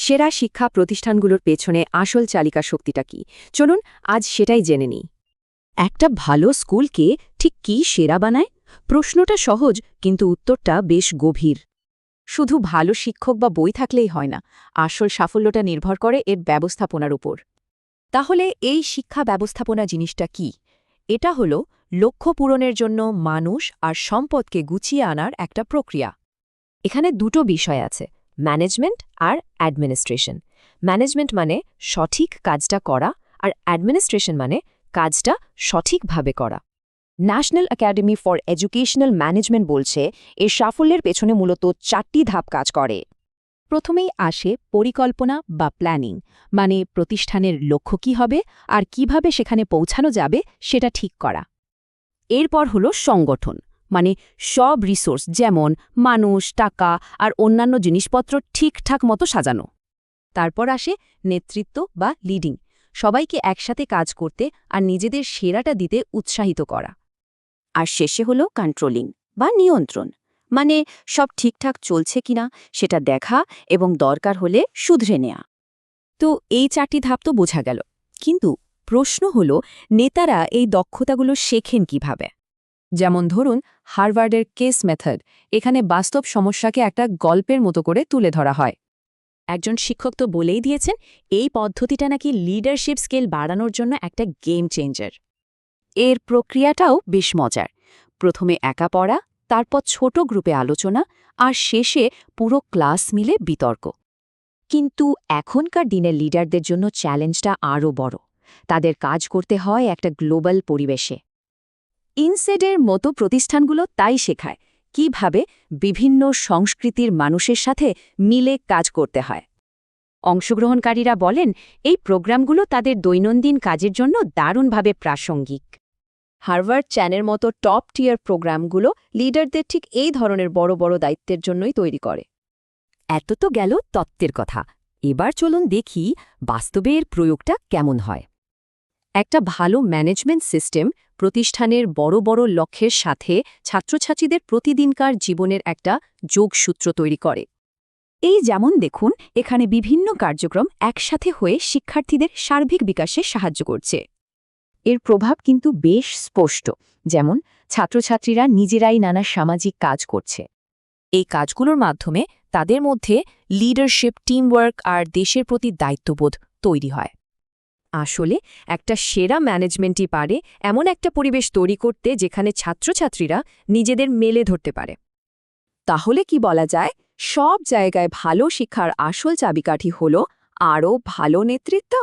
সেরা শিক্ষা প্রতিষ্ঠানগুলোর পেছনে আসল চালিকা শক্তিটা কি? চলুন আজ সেটাই জেনে নিই। একটা ভালো স্কুলকে ঠিক কী সেরা বানায়? প্রশ্নটা সহজ, কিন্তু উত্তরটা বেশ গভীর। শুধু ভালো শিক্ষক বা বই থাকলেই হয় না, আসল সাফল্যটা নির্ভর করে এর ব্যবস্থাপনার উপর। তাহলে এই শিক্ষা ব্যবস্থাপনা জিনিসটা কি? এটা হলো লক্ষ্য পূরণের জন্য মানুষ আর সম্পদকে গুছিয়ে আনার একটা প্রক্রিয়া। এখানে দুটো বিষয় আছে, ম্যানেজমেন্ট আর অ্যাডমিনিস্ট্রেশন। ম্যানেজমেন্ট মানে সঠিক কাজটা করা, আর অ্যাডমিনিস্ট্রেশন মানে কাজটা সঠিকভাবে করা। National academy for educational management বলছে এর সাফল্যের পেছনে মূলত 4টি ধাপ কাজ করে। প্রথমেই আসে পরিকল্পনা বা প্ল্যানিং, মানে প্রতিষ্ঠানের লক্ষ্য কী হবে আর কিভাবে সেখানে পৌঁছানো যাবে সেটা ঠিক করা। এরপর হলো সংগঠন, মানে সব রিসোর্স যেমন মানুষ, টাকা আর অন্যান্য জিনিসপত্র ঠিকঠাক মতো সাজানো। তারপর আসে নেতৃত্ব বা লিডিং, সবাইকে একসাথে কাজ করতে আর নিজেদের সেরাটা দিতে উৎসাহিত করা। আর শেষে হলো কন্ট্রোলিং বা নিয়ন্ত্রণ, মানে সব ঠিকঠাক চলছে কিনা সেটা দেখা এবং দরকার হলে শুধরে নেয়া। তো এই 4টি ধাপ তো বোঝা গেল, কিন্তু প্রশ্ন হলো নেতারা এই দক্ষতাগুলো শেখেন কিভাবে? যেমন ধরুন হার্ভার্ডের কেস মেথড, এখানে বাস্তব সমস্যাকে একটা গল্পের মতো করে তুলে ধরা হয়। একজন শিক্ষক তো বলেই দিয়েছেন এই পদ্ধতিটা নাকি লিডারশিপ স্কিল বাড়ানোর জন্য একটা গেম চেঞ্জার। এর প্রক্রিয়াটাও বেশ মজার। প্রথমে একা পড়া, তারপর ছোট গ্রুপে আলোচনা, আর শেষে পুরো ক্লাস মিলে বিতর্ক। কিন্তু এখনকার দিনের লিডারদের জন্য চ্যালেঞ্জটা আরও বড়। তাদের কাজ করতে হয় একটা গ্লোবাল পরিবেশে। ইনসেডের মতো প্রতিষ্ঠানগুলো তাই শেখায় কিভাবে বিভিন্ন সংস্কৃতির মানুষের সাথে মিলে কাজ করতে হয়। অংশগ্রহণকারীরা বলেন এই প্রোগ্রামগুলো তাদের দৈনন্দিন কাজের জন্য দারুণভাবে প্রাসঙ্গিক। হার্ভার্ড চ্যানের মতো টপ টিয়ার প্রোগ্রামগুলো লিডারদের ঠিক এই ধরনের বড় বড় দায়িত্বের জন্যই তৈরি করে। এত তো গেল তত্ত্বের কথা, এবার চলুন দেখি বাস্তবে এর প্রয়োগটা কেমন হয়। একটা ভালো ম্যানেজমেন্ট সিস্টেম প্রতিষ্ঠানের বড় বড় লক্ষ্যের সাথে ছাত্রছাত্রীদের প্রতিদিনকার জীবনের একটা যোগসূত্র তৈরি করে। এই যেমন দেখুন, এখানে বিভিন্ন কার্যক্রম একসাথে হয়ে শিক্ষার্থীদের সার্বিক বিকাশে সাহায্য করছে। এর প্রভাব কিন্তু বেশ স্পষ্ট, যেমন ছাত্রছাত্রীরা নিজেরাই নানা সামাজিক কাজ করছে। এই কাজগুলোর মাধ্যমে তাদের মধ্যে লিডারশিপ, টিমওয়ার্ক আর দেশের প্রতি দায়িত্ববোধ তৈরি হয়। আসলে একটা সেরা ম্যানেজমেন্টই পারে এমন একটা পরিবেশ তৈরি করতে যেখানে ছাত্রছাত্রীরা নিজেদের মেলে ধরতে পারে। তাহলে কি বলা যায়, সব জায়গায় ভালো শিক্ষার আসল চাবিকাঠি হল আরও ভালো নেতৃত্ব।